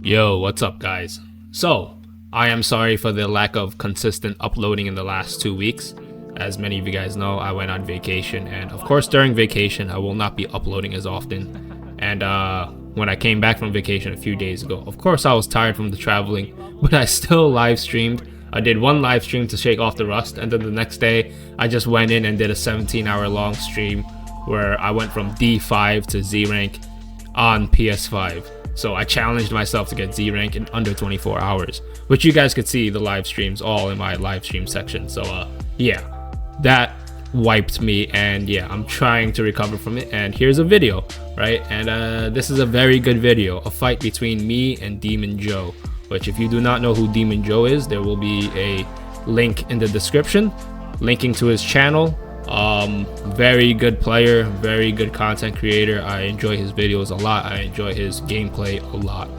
Yo, what's up, guys? So, I am sorry for the lack of consistent uploading in the last 2 weeks. As many of you guys know, I went on vacation, and of course, during vacation, I will not be uploading as often. And when I came back from vacation a few days ago, of course, I was tired from the traveling, but I still live streamed. I did one live stream to shake off the rust, and then the next day, I just went in and did a 17-hour long stream where I went from D5 to Z rank on PS5. So I challenged myself to get Z rank in under 24 hours, which you guys could see the live streams all in my live stream section. So yeah, that wiped me, and yeah, I'm trying to recover from it. And here's a video, right? And this is a very good video, a fight between me and Demon Joe, which if you do not know who Demon Joe is, there will be a link in the description linking to his channel. Very good player, very good content creator. I enjoy his videos a lot. I enjoy his gameplay a lot.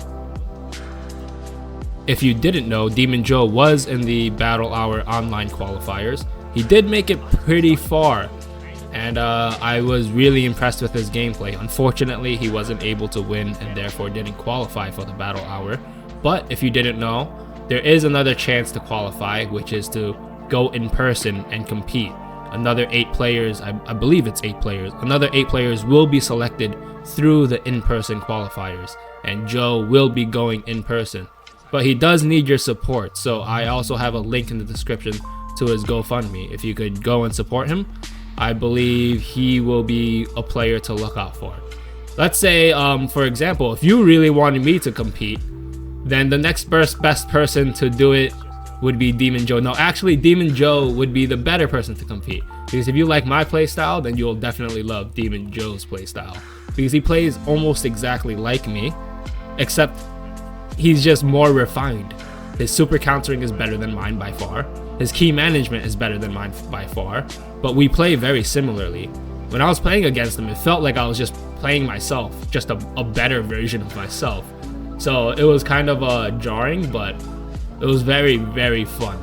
If you didn't know, Demon Joe was in the Battle Hour online qualifiers. He did make it pretty far, and I was really impressed with his gameplay. Unfortunately, he wasn't able to win and therefore didn't qualify for the Battle Hour. But if you didn't know, there is another chance to qualify, which is to go in person and compete. Another 8 players, I believe it's 8 players, another 8 players will be selected through the in-person qualifiers, and Joe will be going in person. But he does need your support, so I also have a link in the description to his GoFundMe. If you could go and support him, I believe he will be a player to look out for. Let's say, for example, if you really wanted me to compete, then the next best person to do it would be Demon Joe. No, actually, Demon Joe would be the better person to compete, because if you like my playstyle, then you'll definitely love Demon Joe's playstyle, because he plays almost exactly like me, except he's just more refined. His super countering is better than mine by far. His key management is better than mine by far, but we play very similarly. When I was playing against him, it felt like I was just playing myself, just a better version of myself. So it was kind of jarring, but it was very, very fun.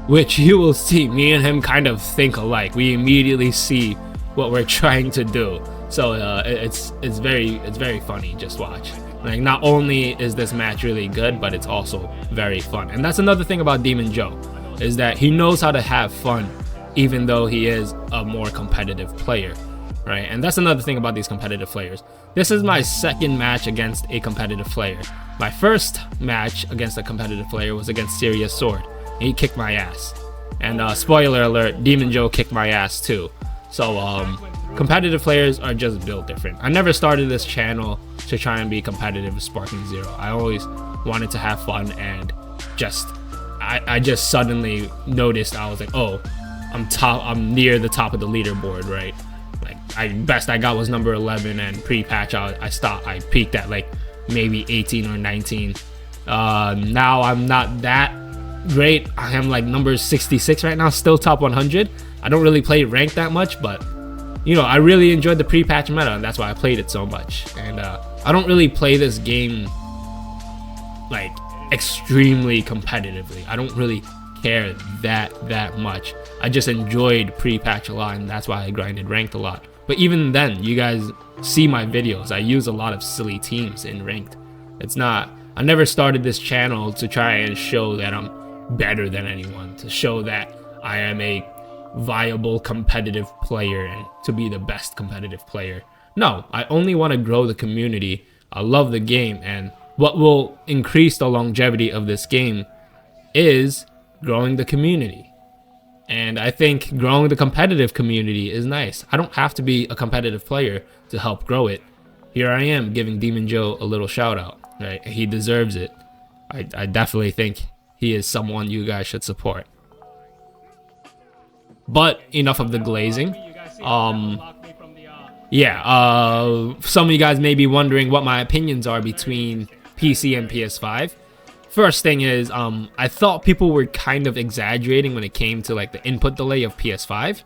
Which you will see, me and him kind of think alike. We immediately see what we're trying to do. So it's very funny. Just watch. Like, not only is this match really good, but it's also very fun. And that's another thing about Demon Joe, is that he knows how to have fun, even though he is a more competitive player, right? And that's another thing about these competitive players. This is my second match against a competitive player. My first match against a competitive player was against Serious Sword. He kicked my ass. And spoiler alert, Demon Joe kicked my ass too. So competitive players are just built different. I never started this channel to try and be competitive with Sparking Zero. I always wanted to have fun, and I just suddenly noticed, I was like, oh, I'm near the top of the leaderboard, right? Like, best I got was number 11, and pre-patch I peaked at like maybe 18 or 19. Now I'm not that great. I am like number 66 right now, still top 100. I don't really play ranked that much, but you know, I really enjoyed the pre-patch meta, and that's why I played it so much. And I don't really play this game like extremely competitively. I don't really care that much. I just enjoyed pre-patch a lot, and that's why I grinded ranked a lot. But even then, you guys see my videos, I use a lot of silly teams in ranked. I never started this channel to try and show that I'm better than anyone, to show that I am a viable competitive player and to be the best competitive player. No, I only want to grow the community. I love the game, and what will increase the longevity of this game is growing the community. And I think growing the competitive community is nice. I don't have to be a competitive player to help grow it. Here I am giving Demon Joe a little shout out, right? He deserves it. I definitely think he is someone you guys should support. But enough of the glazing. Yeah, some of you guys may be wondering what my opinions are between PC and PS5. First thing is, I thought people were kind of exaggerating when it came to like the input delay of PS5.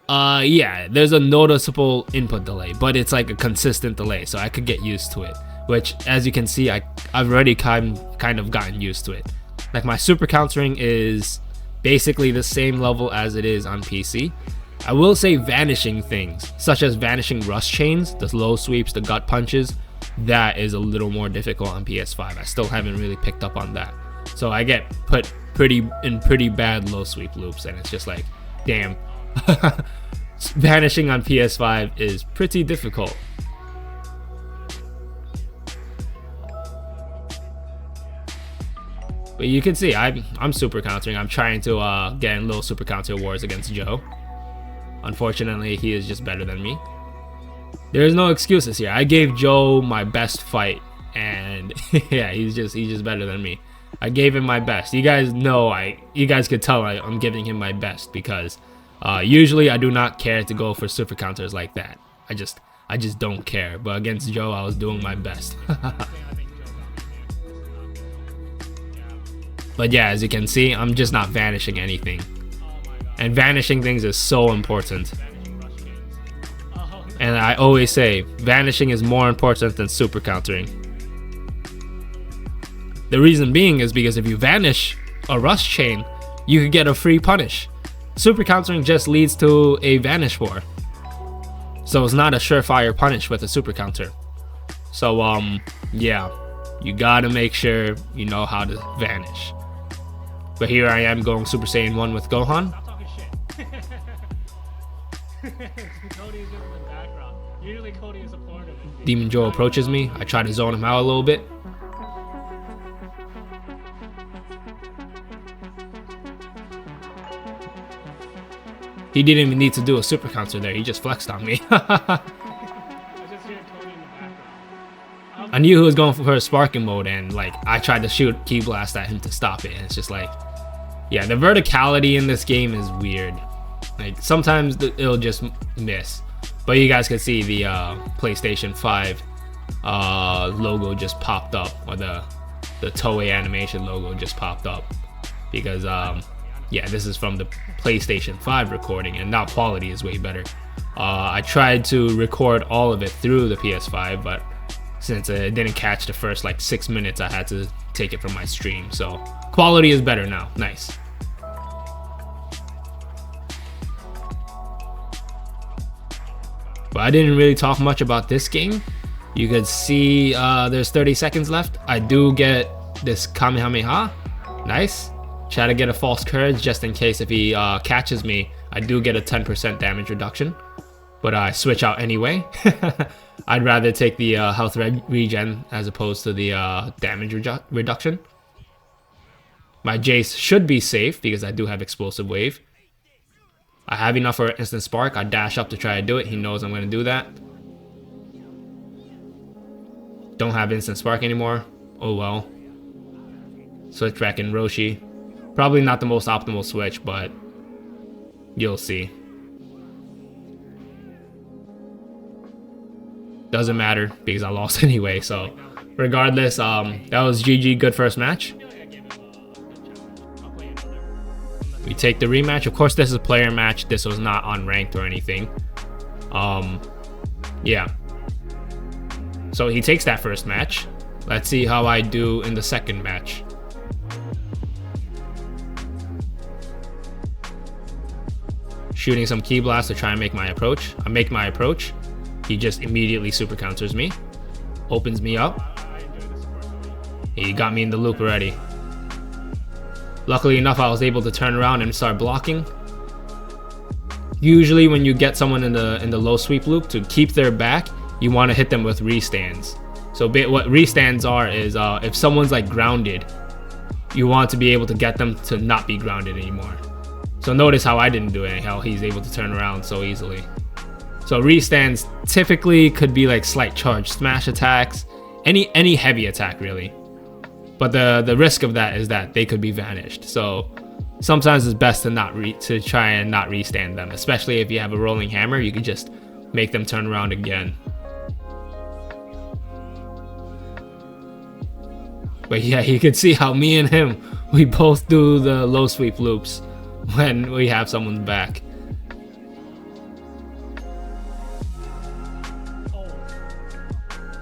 Yeah, there's a noticeable input delay, but it's like a consistent delay, so I could get used to it. Which, as you can see, I've already kind of gotten used to it. Like, my super countering is basically the same level as it is on PC. I will say vanishing things, such as vanishing rush chains, the low sweeps, the gut punches, that is a little more difficult on PS5. I still haven't really picked up on that. So I get put pretty bad low sweep loops, and it's just like, damn. Vanishing on PS5 is pretty difficult. But you can see I'm super countering. I'm trying to get in little super counter wars against Joe. Unfortunately, he is just better than me. There's no excuses here. I gave Joe my best fight, and yeah, he's just better than me. I gave him my best. You guys know, you guys could tell I'm giving him my best, because usually I do not care to go for super counters like that. I just don't care. But against Joe, I was doing my best. But yeah, as you can see, I'm just not vanishing anything. And vanishing things is so important. And I always say, vanishing is more important than super countering. The reason being is because if you vanish a rush chain, you could get a free punish. Super countering just leads to a vanish war. So it's not a surefire punish with a super counter. So yeah, you gotta make sure you know how to vanish. But here I am going Super Saiyan 1 with Gohan. Stop talking shit. Cody is in the background. Usually Cody is supportive. Demon Joe approaches me. I try to zone him out a little bit. He didn't even need to do a super counter there. He just flexed on me. I just hear Cody in the background. I knew he was going for a sparking mode, and like I tried to shoot Ki Blast at him to stop it, and it's just like, yeah, the verticality in this game is weird. Like sometimes it'll just miss. But you guys can see the PlayStation 5 logo just popped up, or the Toei Animation logo just popped up, because yeah, this is from the PlayStation 5 recording, and now quality is way better. I tried to record all of it through the PS5, but since it didn't catch the first like 6 minutes, I had to take it from my stream. So quality is better now. Nice. But I didn't really talk much about this game. You could see there's 30 seconds left. I do get this Kamehameha. Nice. Try to get a false courage just in case if he catches me. I do get a 10% damage reduction. But I switch out anyway. I'd rather take the health regen as opposed to the damage reduction. My Jace should be safe because I do have explosive wave. I have enough for instant spark. I dash up to try to do it. He knows I'm going to do that. Don't have instant spark anymore. Oh well. Switch back in Roshi. Probably not the most optimal switch, but you'll see. Doesn't matter because I lost anyway. So regardless, that was GG. Good first match. We take the rematch. Of course, this is a player match. This was not unranked or anything. Yeah. So he takes that first match. Let's see how I do in the second match. Shooting some Ki Blast to try and make my approach. I make my approach. He just immediately super counters me. Opens me up. He got me in the loop already. Luckily enough, I was able to turn around and start blocking. Usually when you get someone in the low sweep loop, to keep their back, you want to hit them with restands. So what restands are is if someone's like grounded, you want to be able to get them to not be grounded anymore. So notice how I didn't do it, how he's able to turn around so easily. So restands typically could be like slight charge smash attacks, any heavy attack really. But the risk of that is that they could be vanished. So sometimes it's best to try and not restand them, especially if you have a rolling hammer. You could just make them turn around again. But yeah, you can see how me and him, we both do the low sweep loops when we have someone's back.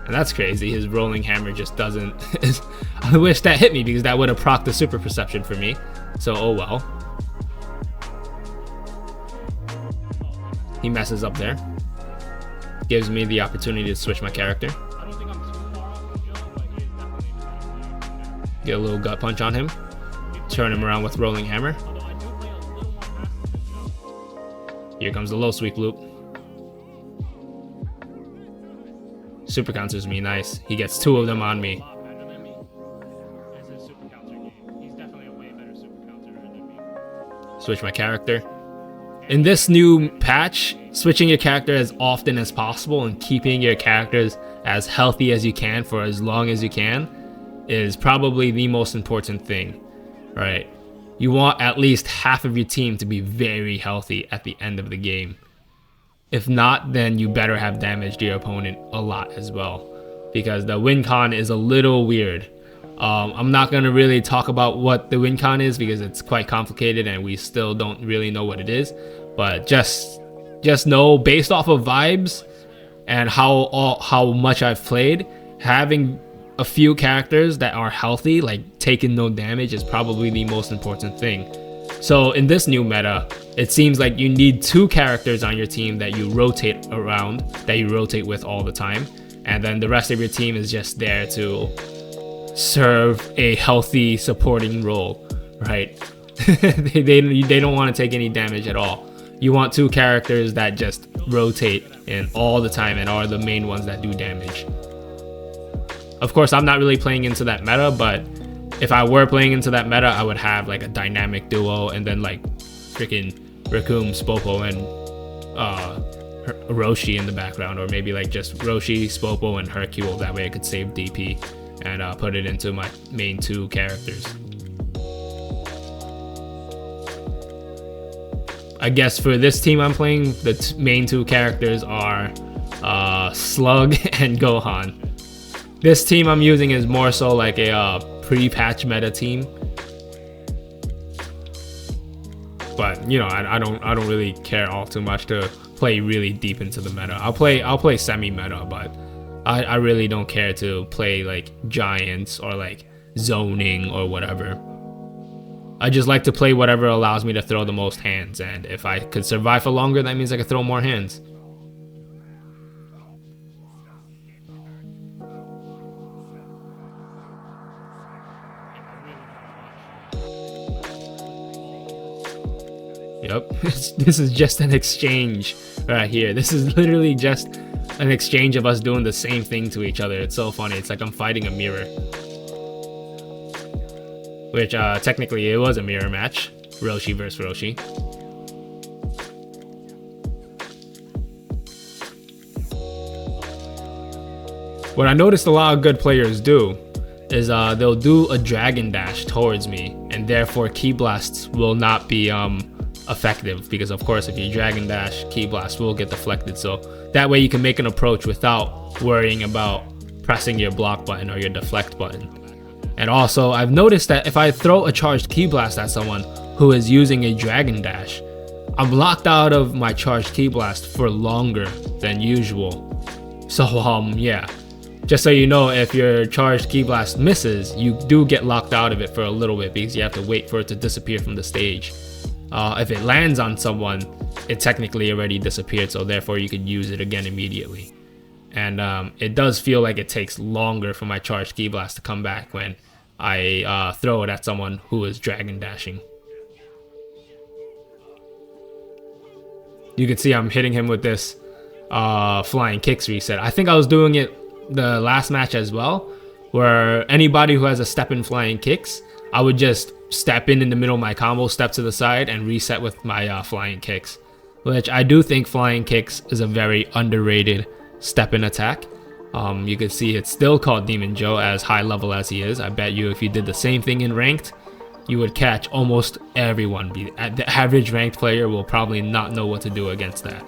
And that's crazy. His rolling hammer just doesn't. I wish that hit me because that would have procced the super perception for me. So oh well. He messes up there. Gives me the opportunity to switch my character. I don't think I'm Get a little gut punch on him. Turn him around with rolling hammer. Although I do play a little more passive. Here comes the low sweep loop. Super counters me, nice. He gets 2 of them on me. A lot better than me. As a super counter game. He's definitely a way better super counterer than me. Switch my character. In this new patch, switching your character as often as possible and keeping your characters as healthy as you can for as long as you can is probably the most important thing, right? You want at least half of your team to be very healthy at the end of the game. If not, then you better have damaged your opponent a lot as well, because the win con is a little weird. I'm not going to really talk about what the win con is because it's quite complicated and we still don't really know what it is, but just know, based off of vibes and how much I've played, having a few characters that are healthy, like taking no damage, is probably the most important thing. So in this new meta, it seems like you need 2 characters on your team that you rotate around, that you rotate with all the time, and then the rest of your team is just there to serve a healthy supporting role, right? they don't want to take any damage at all. You want 2 characters that just rotate in all the time and are the main ones that do damage. Of course, I'm not really playing into that meta, but if I were playing into that meta, I would have like a dynamic duo and then like freaking Raccoon, Spopo, and Roshi in the background, or maybe like just Roshi, Spopo, and Hercule. That way I could save DP and put it into my main 2 characters. I guess for this team I'm playing, the main 2 characters are Slug and Gohan. This team I'm using is more so like a pre-patch meta team, but you know, I don't really care all too much to play really deep into the meta. I'll play semi-meta, but I really don't care to play like giants or like zoning or whatever. I just like to play whatever allows me to throw the most hands, and if I could survive for longer, that means I could throw more hands. Yep, this is just an exchange right here. This is literally just an exchange of us doing the same thing to each other. It's so funny. It's like I'm fighting a mirror. Which technically it was a mirror match. Roshi versus Roshi. What I noticed a lot of good players do is they'll do a dragon dash towards me, and therefore ki blasts will not be effective, because of course if you dragon dash, ki blast will get deflected. So that way you can make an approach without worrying about pressing your block button or your deflect button. And also I've noticed that if I throw a charged ki blast at someone who is using a dragon dash, I'm locked out of my charged ki blast for longer than usual. So yeah, just so you know, if your charged ki blast misses, you do get locked out of it for a little bit because you have to wait for it to disappear from the stage. If it lands on someone, it technically already disappeared, so therefore you could use it again immediately. And it does feel like it takes longer for my charged ki blast to come back when I throw it at someone who is dragon dashing. You can see I'm hitting him with this flying kicks reset. I think I was doing it the last match as well, where anybody who has a step in flying kicks, I would just step in the middle of my combo, step to the side, and reset with my flying kicks. Which I do think flying kicks is a very underrated step in attack. You can see it's still called Demon Joe, as high level as he is. I bet you if you did the same thing in ranked, you would catch almost everyone. The average ranked player will probably not know what to do against that.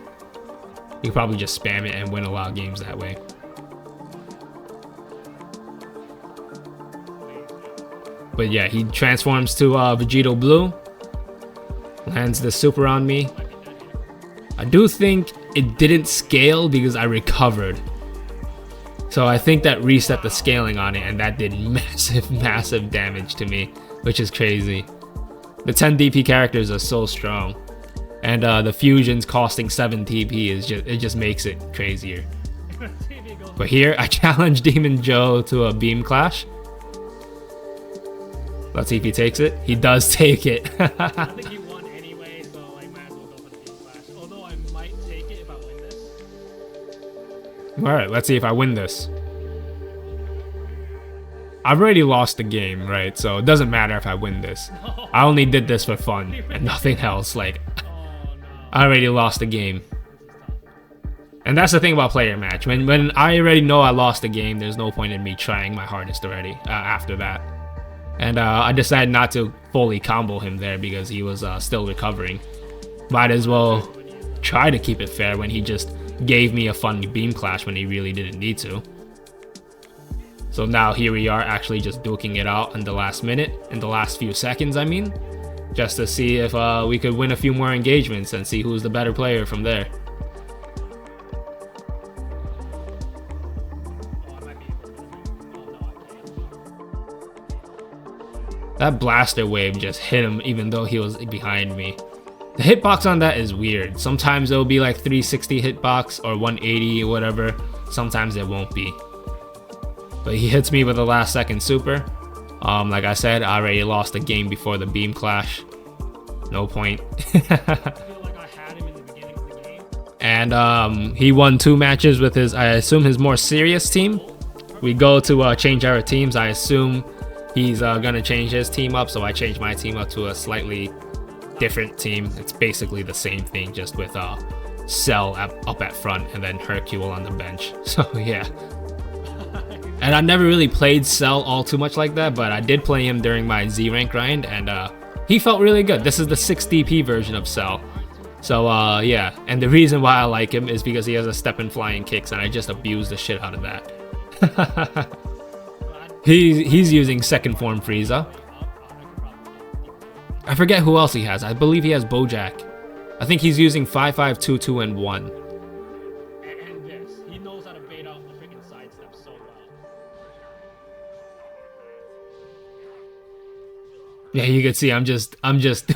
You could probably just spam it and win a lot of games that way. But yeah, he transforms to Vegito Blue, lands the super on me. I do think it didn't scale because I recovered. So I think that reset the scaling on it, and that did massive damage to me, which is crazy. The 10 DP characters are so strong, and the fusions costing 7 TP it just makes it crazier. But here I challenge Demon Joe to a beam clash. Let's see if he takes it. He does take it. I think he won anyway, so I might as well go for the Beam Clash. Although I might take it if I win this. Alright, let's see if I win this. I've already lost the game, right? So it doesn't matter if I win this. No. I only did this for fun and nothing else. Like, Oh no. I already lost the game. And that's the thing about player match. When I already know I lost the game, there's no point in me trying my hardest already after that. And I decided not to fully combo him there because he was still recovering. Might as well try to keep it fair when he just gave me a fun beam clash when he really didn't need to. So now here we are actually just duking it out in the last minute, in the last few seconds I mean. Just to see if we could win a few more engagements and see who's the better player from there. That blaster wave just hit him even though he was behind me. The hitbox on that is weird. Sometimes it'll be like 360 hitbox or 180 or whatever. Sometimes it won't be. But he hits me with a last second super. Like I said, I already lost the game before the beam clash. No point. I feel like I had him in the beginning of the game. And he won 2 matches with his, I assume, his more serious team. We go to change our teams. I assume he's gonna change his team up, so I changed my team up to a slightly different team. It's basically the same thing, just with Cell up at front and then Hercule on the bench. So yeah. And I never really played Cell all too much like that, but I did play him during my Z rank grind, and he felt really good. This is the 6 DP version of Cell. So yeah, and the reason why I like him is because he has a step and flying kicks, and I just abuse the shit out of that. He's using second form Frieza. I forget who else he has. I believe he has Bojack. I think he's using 5522 and 1. And this. He knows how to bait out the freaking sidestep so well. Yeah, you can see I'm just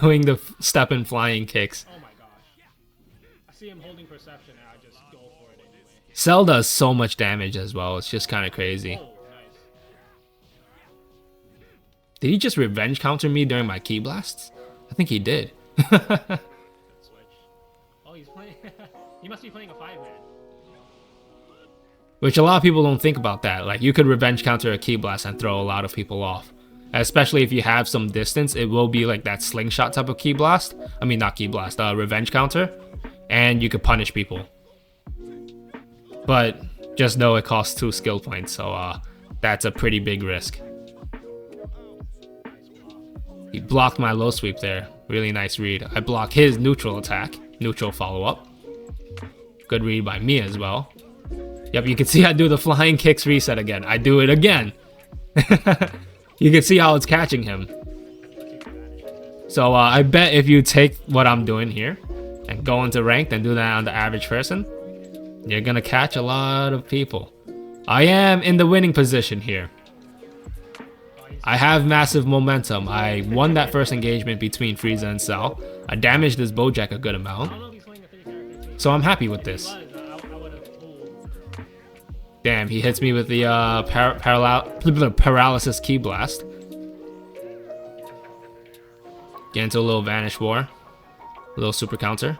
doing the step and flying kicks. Oh my gosh. I see him holding perception and I just go for it anyway. Cell does so much damage as well. It's just kind of crazy. Oh, nice. Did he just revenge counter me during my ki blasts? I think he did. Good switch. Oh, he's playing. He must be playing a 5-man. Which a lot of people don't think about that. Like, you could revenge counter a ki blast and throw a lot of people off. Especially if you have some distance, it will be like that slingshot type of ki blast. I mean, not ki blast, revenge counter. And you could punish people. But just know it costs 2 skill points, so that's a pretty big risk. He blocked my low sweep there. Really nice read. I block his neutral attack. Neutral follow-up. Good read by me as well. Yep, you can see I do the flying kicks reset again. I do it again. You can see how it's catching him. So I bet if you take what I'm doing here and go into ranked and do that on the average person, you're gonna catch a lot of people. I am in the winning position here. I have massive momentum. I won that first engagement between Frieza and Cell. I damaged this Bojack a good I amount. don't know if he's playing a 3 character team. So I'm happy with this. I would have told. Damn, he hits me with the paralysis ki blast. Get into a little vanish war. A little super counter.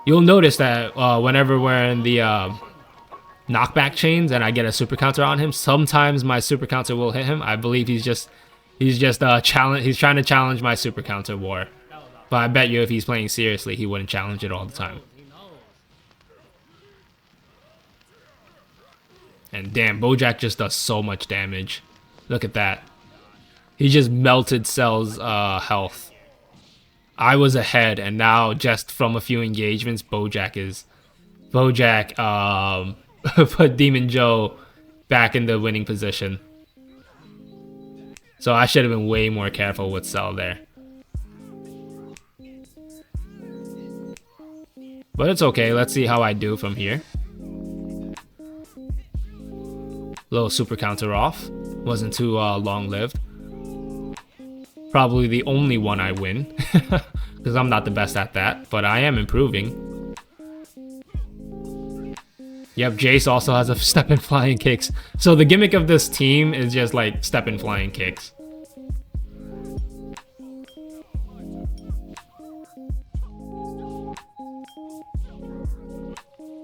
You'll notice that whenever we're in the knockback chains and I get a super counter on him, sometimes my super counter will hit him. I believe he's trying to challenge my super counter war. But I bet you if he's playing seriously, he wouldn't challenge it all the time. He knows. And damn, Bojack just does so much damage. Look at that. He just melted Cell's health. I was ahead, and now just from a few engagements, Bojack put Demon Joe back in the winning position. So I should have been way more careful with Cell there. But it's okay, let's see how I do from here. Little super counter off. Wasn't too long-lived. Probably the only one I win. Because I'm not the best at that, but I am improving. Yep, Jace also has a step in flying kicks. So the gimmick of this team is just like step in flying kicks.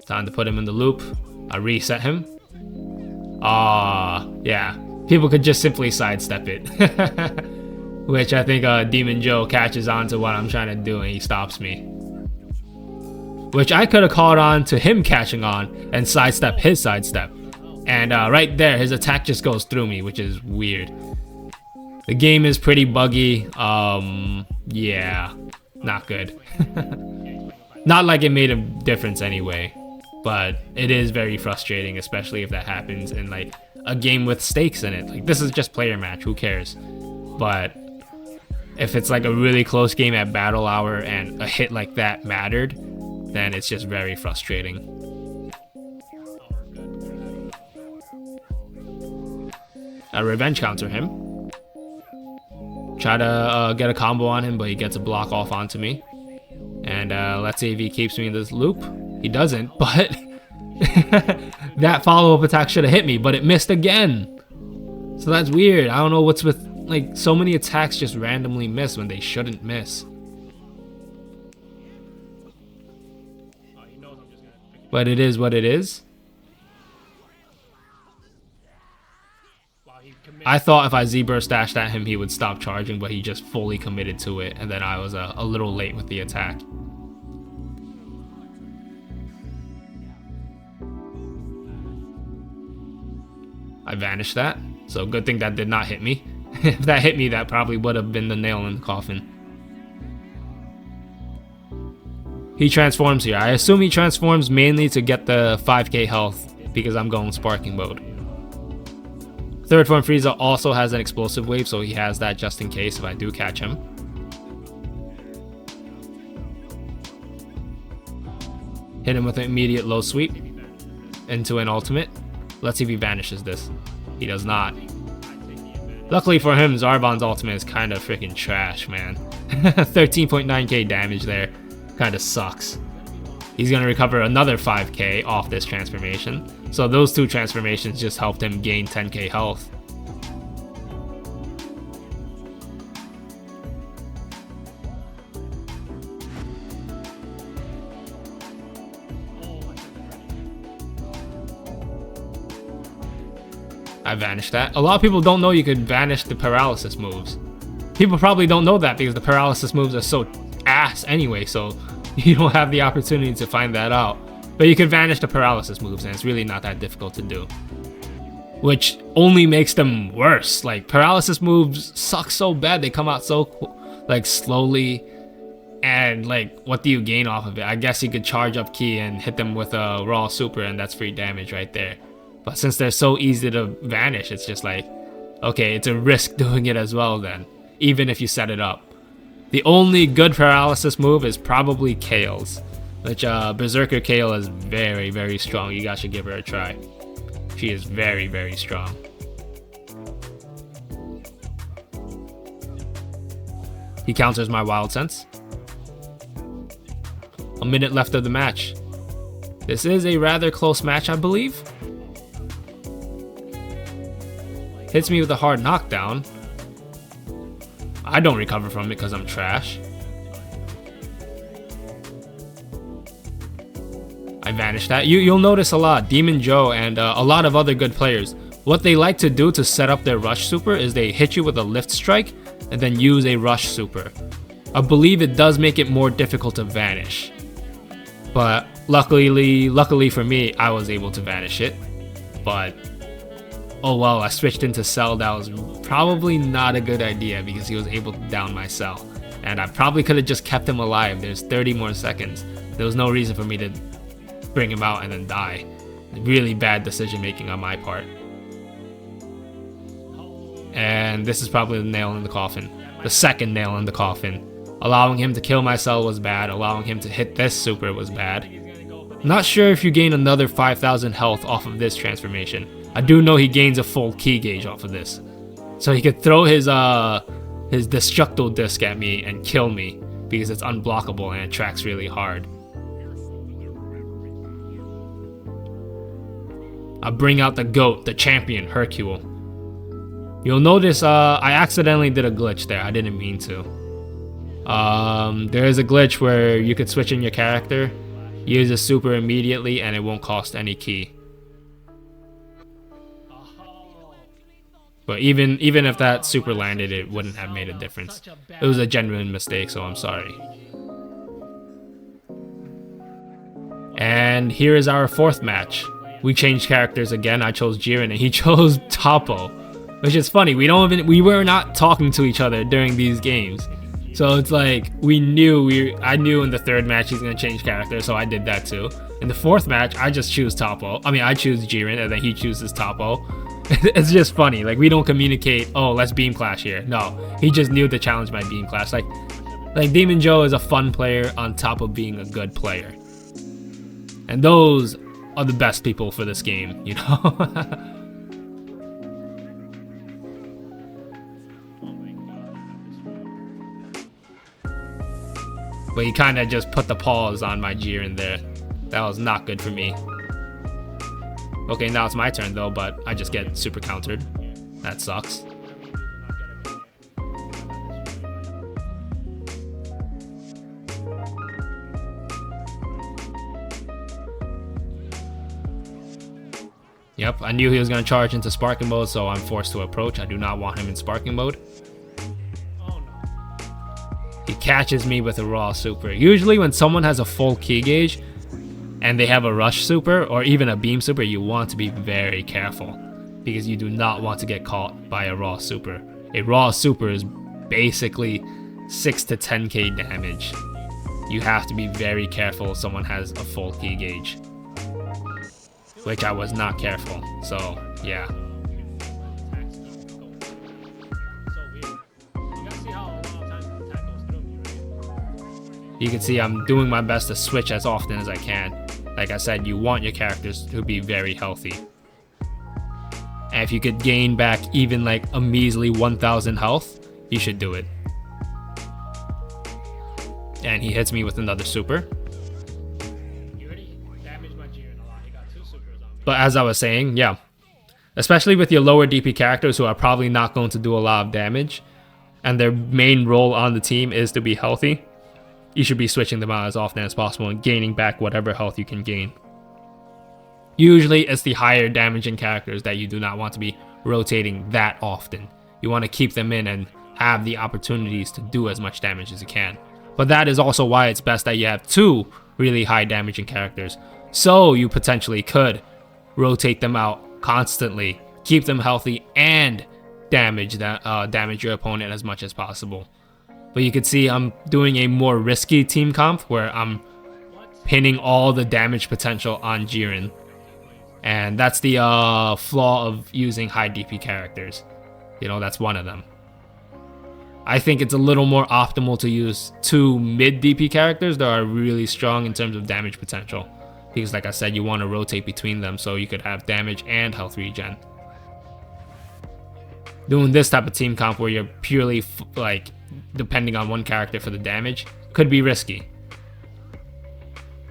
Time to put him in the loop. I reset him. Yeah. People could just simply sidestep it. Which I think Demon Joe catches on to what I'm trying to do and he stops me. Which I could have caught on to him catching on and sidestep his sidestep. And right there, his attack just goes through me, which is weird. The game is pretty buggy. Yeah, not good. Not like it made a difference anyway. But it is very frustrating, especially if that happens in like a game with stakes in it. Like this is just player match, who cares? But if it's like a really close game at Battle Hour and a hit like that mattered, then it's just very frustrating. I revenge counter him. Try to get a combo on him, but he gets a block off onto me. And let's see if he keeps me in this loop. He doesn't, but that follow-up attack should have hit me, but it missed again. So that's weird. I don't know what's with, like, so many attacks just randomly miss when they shouldn't miss. But it is what it is. I thought if I Z-burst dashed at him, he would stop charging, but he just fully committed to it, and then I was a little late with the attack. I vanished that, so good thing that did not hit me. If that hit me, that probably would have been the nail in the coffin. He transforms here. I assume he transforms mainly to get the 5k health because I'm going sparking mode. Third form Frieza also has an explosive wave, so he has that just in case if I do catch him. Hit him with an immediate low sweep into an ultimate. Let's see if he vanishes this. He does not. Luckily for him, Zarbon's ultimate is kind of freaking trash, man. 13.9k damage there. Kind of sucks. He's going to recover another 5k off this transformation. So those two transformations just helped him gain 10k health. I vanished that. A lot of people don't know you could vanish the paralysis moves. People probably don't know that because the paralysis moves are so ass anyway, so you don't have the opportunity to find that out. But you can vanish the paralysis moves and it's really not that difficult to do. Which only makes them worse. Like, paralysis moves suck so bad, they come out so like slowly. And like, what do you gain off of it? I guess you could charge up Ki and hit them with a raw super and that's free damage right there. But since they're so easy to vanish, it's just like, okay, it's a risk doing it as well then, even if you set it up. The only good paralysis move is probably Kale's, which Berserker Kale is very, very strong. You guys should give her a try. She is very, very strong. He counters my Wild Sense. A minute left of the match. This is a rather close match, I believe. Hits me with a hard knockdown. I don't recover from it because I'm trash. I vanished that. You'll notice a lot, Demon Joe and a lot of other good players, what they like to do to set up their rush super is they hit you with a lift strike and then use a rush super. I believe it does make it more difficult to vanish. But luckily for me, I was able to vanish it. But oh well, I switched into Cell. That was probably not a good idea because he was able to down my Cell. And I probably could have just kept him alive. There's 30 more seconds. There was no reason for me to bring him out and then die. Really bad decision making on my part. And this is probably the nail in the coffin. The second nail in the coffin. Allowing him to kill my Cell was bad. Allowing him to hit this super was bad. Not sure if you gain another 5,000 health off of this transformation. I do know he gains a full Ki gauge off of this. So he could throw his Destructo Disc at me and kill me because it's unblockable and it tracks really hard. I bring out the GOAT, the champion, Hercule. You'll notice I accidentally did a glitch there. I didn't mean to. There is a glitch where you could switch in your character, use a super immediately, and it won't cost any ki. But even if that super landed, it wouldn't have made a difference. It was a genuine mistake, so I'm sorry. And here is our fourth match. We changed characters again. I chose Jiren and he chose Toppo, which is funny. We were not talking to each other during these games. So it's like I knew in the third match he's gonna change character, so I did that too. In the fourth match, I just choose Toppo. I mean, I choose Jiren and then he chooses Toppo. It's just funny. Like, we don't communicate, oh, let's beam clash here. No, he just knew to challenge my beam clash. Like Demon Joe is a fun player on top of being a good player. And those are the best people for this game, you know? But he kind of just put the pause on my Jiren there. That was not good for me. Okay, now it's my turn though, but I just get super countered. That sucks. Yep, I knew he was going to charge into sparking mode, so I'm forced to approach. I do not want him in sparking mode. He catches me with a raw super. Usually when someone has a full ki gauge and they have a rush super or even a beam super, you want to be very careful because you do not want to get caught by a raw super. A raw super is basically 6 to 10k damage. You have to be very careful if someone has a full ki gauge, which I was not careful, so yeah. You can see I'm doing my best to switch as often as I can. Like I said, you want your characters to be very healthy. And if you could gain back even like a measly 1000 health, you should do it. And he hits me with another super. But as I was saying, yeah, especially with your lower DP characters who are probably not going to do a lot of damage, and their main role on the team is to be healthy, you should be switching them out as often as possible and gaining back whatever health you can gain. Usually it's the higher damaging characters that you do not want to be rotating that often. You want to keep them in and have the opportunities to do as much damage as you can. But that is also why it's best that you have two really high damaging characters, so you potentially could rotate them out constantly, keep them healthy, and damage your opponent as much as possible. But you can see I'm doing a more risky team comp where I'm pinning all the damage potential on Jiren. And that's the flaw of using high DP characters. You know, that's one of them. I think it's a little more optimal to use two mid DP characters that are really strong in terms of damage potential. Because like I said, you want to rotate between them so you could have damage and health regen. Doing this type of team comp where you're purely like depending on one character for the damage could be risky.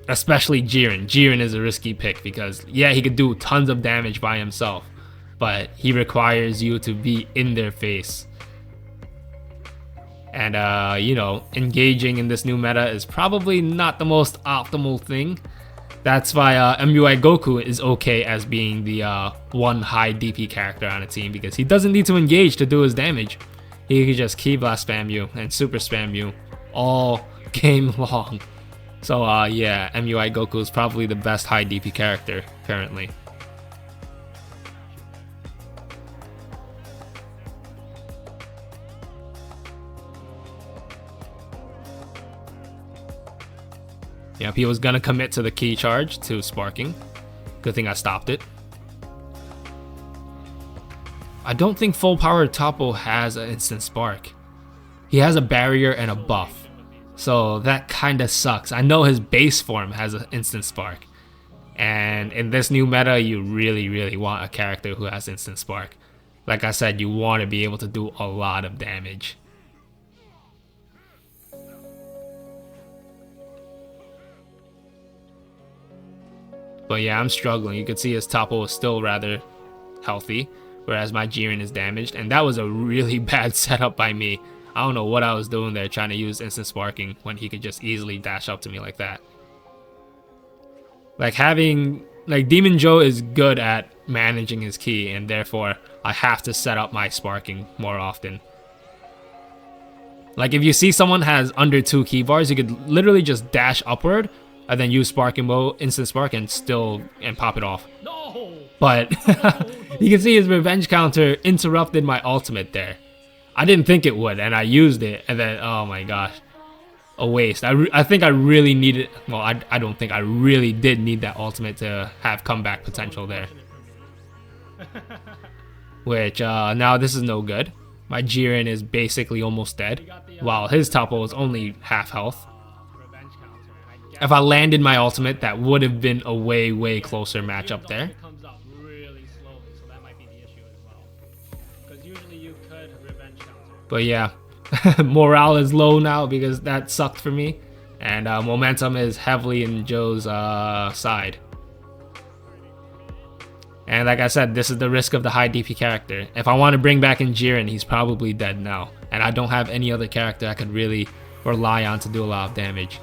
Especially Jiren. Jiren is a risky pick because yeah, he could do tons of damage by himself, but he requires you to be in their face. And you know, engaging in this new meta is probably not the most optimal thing. That's why MUI Goku is okay as being the one high DP character on a team, because he doesn't need to engage to do his damage. He can just Ki Blast spam you and Super spam you all game long. So yeah, MUI Goku is probably the best high DP character currently. Yep, he was gonna commit to the key charge to sparking. Good thing I stopped it. I don't think full power Toppo has an instant spark. He has a barrier and a buff, so that kinda sucks. I know his base form has an instant spark, and in this new meta you really want a character who has instant spark. Like I said, you want to be able to do a lot of damage. But yeah, I'm struggling. You can see his Toppo is still rather healthy, whereas my Jiren is damaged, and that was a really bad setup by me. I don't know what I was doing there trying to use instant sparking when he could just easily dash up to me like that. Like Demon Joe is good at managing his ki, and therefore I have to set up my sparking more often. Like if you see someone has under 2 ki bars, you could literally just dash upward and then use sparking mode, instant spark, and pop it off. No! But you can see his revenge counter interrupted my ultimate there. I didn't think it would, and I used it, and then, oh my gosh, a waste. I think I really needed, well, I don't think I really did need that ultimate to have comeback potential there. Which, now this is no good. My Jiren is basically almost dead, while his Toppo is only half health. If I landed my ultimate, that would have been a way closer matchup there. But yeah, morale is low now because that sucked for me, and momentum is heavily in Joe's side. And like I said, this is the risk of the high DP character. If I want to bring back in Jiren, he's probably dead now, and I don't have any other character I could really rely on to do a lot of damage.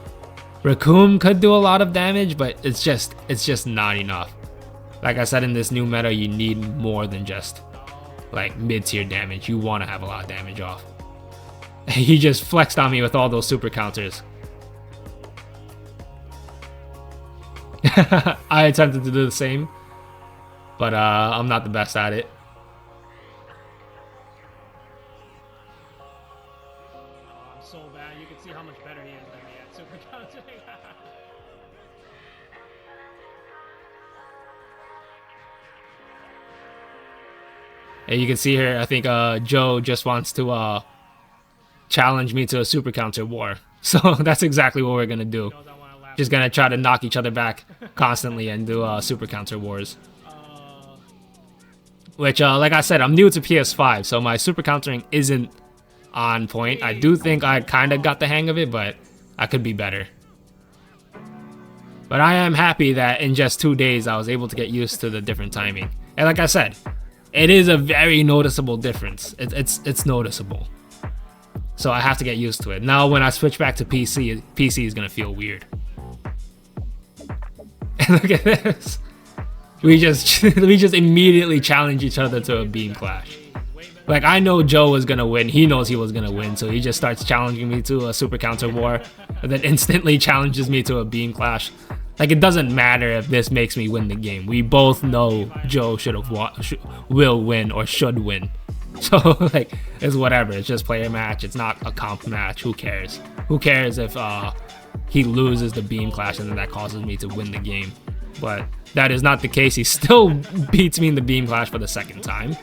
Recoome could do a lot of damage, but it's just not enough. Like I said, in this new meta, you need more than just like mid-tier damage. You want to have a lot of damage off. He just flexed on me with all those super counters. I attempted to do the same, but I'm not the best at it. I'm so bad. You can see how much better he is than me at super countering. And you can see here, I think Joe just wants to challenge me to a super counter war. So that's exactly what we're gonna do. Just gonna try to knock each other back constantly and do super counter wars. Which, like I said, I'm new to PS5, so my super countering isn't on point. I do think I kind of got the hang of it, but I could be better. But I am happy that in just 2 days I was able to get used to the different timing. And like I said, it is a very noticeable difference. It's noticeable. So I have to get used to it. Now when I switch back to PC is gonna feel weird. And look at this. We just immediately challenge each other to a beam clash. Like, I know Joe was gonna win. He knows he was gonna win, so he just starts challenging me to a super counter war, and then instantly challenges me to a beam clash. Like, it doesn't matter if this makes me win the game. We both know Joe will win or should win. So, like, it's whatever. It's just player match. It's not a comp match. Who cares? Who cares if he loses the beam clash and then that causes me to win the game? But that is not the case. He still beats me in the beam clash for the second time.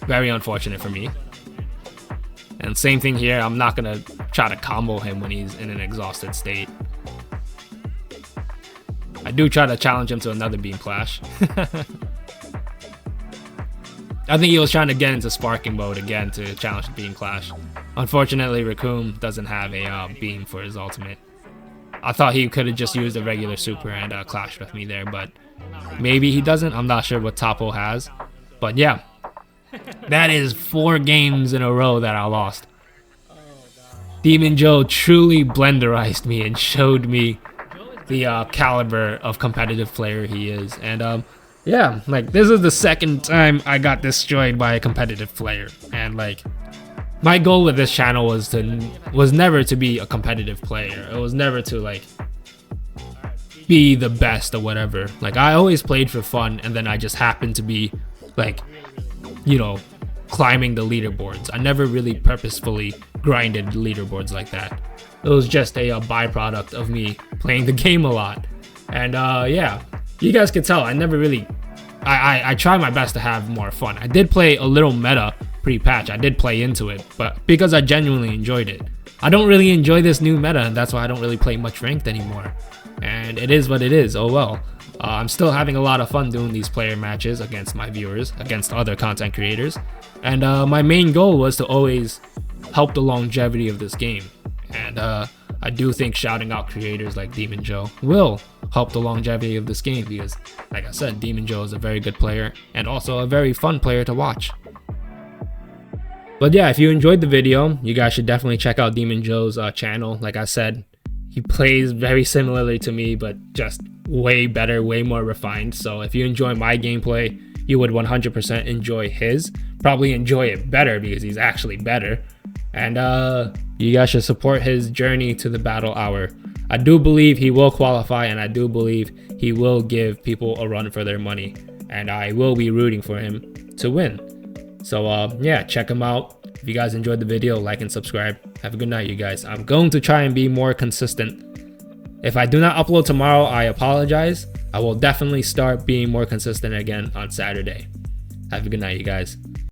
Very unfortunate for me. And same thing here. I'm not going to try to combo him when he's in an exhausted state. I do try to challenge him to another beam clash. I think he was trying to get into sparking mode again to challenge the beam clash. Unfortunately, Recoome doesn't have a beam for his ultimate. I thought he could have just used a regular super and clashed with me there, but maybe he doesn't. I'm not sure what Toppo has. But yeah, that is 4 games in a row that I lost. Demon Joe truly blenderized me and showed me the caliber of competitive player he is. And yeah, like, this is the second time I got destroyed by a competitive player. And like, my goal with this channel was never to be a competitive player. It was never to like be the best or whatever. Like, I always played for fun, and then I just happened to be like, you know, climbing the leaderboards. I never really purposefully grinded leaderboards like that. It was just a byproduct of me playing the game a lot. And yeah, you guys can tell I never really, I try my best to have more fun. I did play a little meta pre-patch. I did play into it, but because I genuinely enjoyed it. I don't really enjoy this new meta, and that's why I don't really play much ranked anymore. And it is what it is. Oh well. I'm still having a lot of fun doing these player matches against my viewers, against other content creators. And my main goal was to always help the longevity of this game. And I do think shouting out creators like Demon Joe will help the longevity of this game because, like I said, Demon Joe is a very good player and also a very fun player to watch. But yeah, if you enjoyed the video, you guys should definitely check out Demon Joe's channel. Like I said, he plays very similarly to me, but just way better, way more refined. So if you enjoy my gameplay, you would 100% enjoy his. Probably enjoy it better because he's actually better. And you guys should support his journey to the battle hour. I do believe he will qualify, and I do believe he will give people a run for their money. And I will be rooting for him to win. So yeah, check him out. If you guys enjoyed the video, like and subscribe. Have a good night, you guys. I'm going to try and be more consistent. If I do not upload tomorrow, I apologize. I will definitely start being more consistent again on Saturday. Have a good night, you guys.